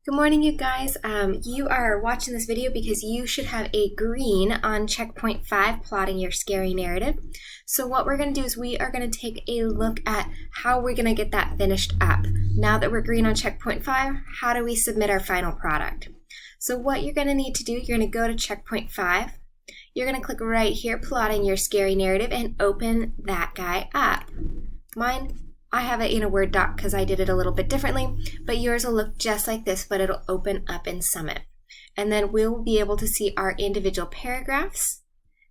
Good morning, you guys. You are watching this video because you should have a green on checkpoint 5, plotting your scary narrative. So what we're going to do is we are going to take a look at how we're going to get that finished up. Now that we're green on checkpoint 5, how do we submit our final product? So what you're going to need to do, you're going to go to checkpoint 5. You're going to click right here, plotting your scary narrative, and open that guy up. I have it in a Word doc because I did it a little bit differently, but yours will look just like this, but it'll open up in Summit. And then we'll be able to see our individual paragraphs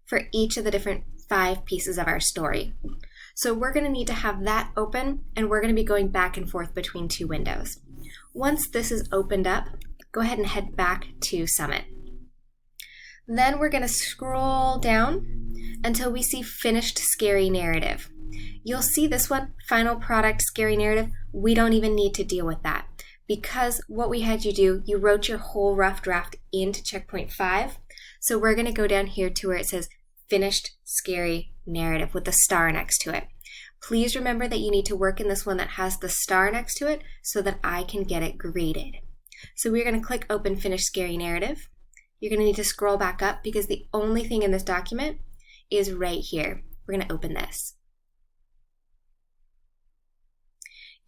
for each of the different 5 pieces of our story. So we're going to need to have that open, and we're going to be going back and forth between 2 windows. Once this is opened up, go ahead and head back to Summit. Then we're going to scroll down until we see Finished Scary Narrative. You'll see this one, Final Product Scary Narrative. We don't even need to deal with that because what we had you do, you wrote your whole rough draft into checkpoint 5. So we're going to go down here to where it says Finished Scary Narrative with the star next to it. Please remember that you need to work in this one that has the star next to it so that I can get it graded. So we're going to click Open Finished Scary Narrative. You're going to need to scroll back up because the only thing in this document is right here. We're going to open this.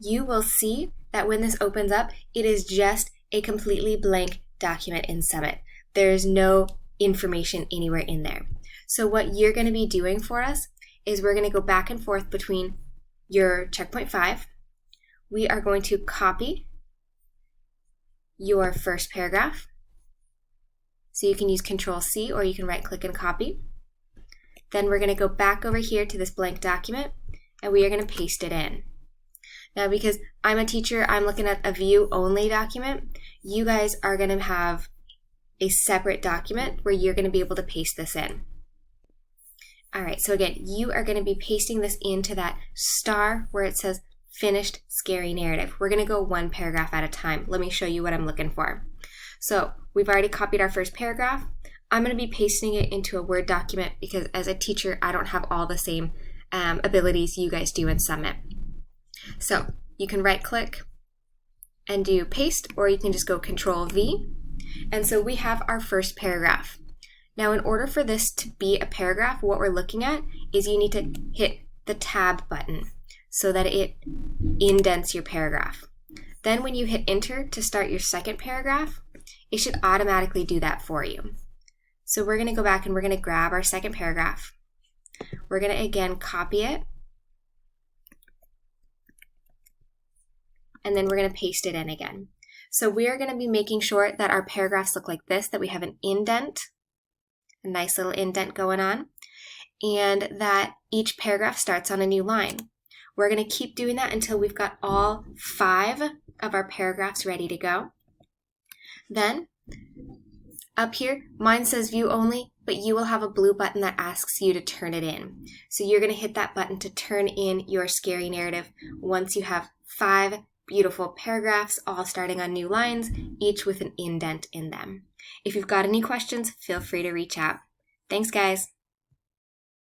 You will see that when this opens up, it is just a completely blank document in Summit. There's no information anywhere in there. So what you're going to be doing for us is we're going to go back and forth between your checkpoint 5. We are going to copy your first paragraph. So you can use Control-C or you can right-click and copy. Then we're going to go back over here to this blank document and we are going to paste it in. Now, because I'm a teacher, I'm looking at a view-only document. You guys are going to have a separate document where you're going to be able to paste this in. All right, so again, you are going to be pasting this into that star where it says Finished Scary Narrative. We're going to go 1 paragraph at a time. Let me show you what I'm looking for. So we've already copied our first paragraph. I'm going to be pasting it into a Word document because as a teacher, I don't have all the same abilities you guys do in Summit. So you can right click and do paste, or you can just go Control-V. And so we have our first paragraph. Now in order for this to be a paragraph, what we're looking at is you need to hit the tab button so that it indents your paragraph. Then when you hit enter to start your second paragraph, it should automatically do that for you. So we're going to go back and we're going to grab our second paragraph. We're going to again copy it. And then we're going to paste it in again. So we are going to be making sure that our paragraphs look like this, that we have an indent, a nice little indent going on, and that each paragraph starts on a new line. We're going to keep doing that until we've got all 5 of our paragraphs ready to go. Then up here, mine says view only, but you will have a blue button that asks you to turn it in. So you're going to hit that button to turn in your scary narrative once you have 5 beautiful paragraphs, all starting on new lines, each with an indent in them. If you've got any questions, feel free to reach out. Thanks, guys.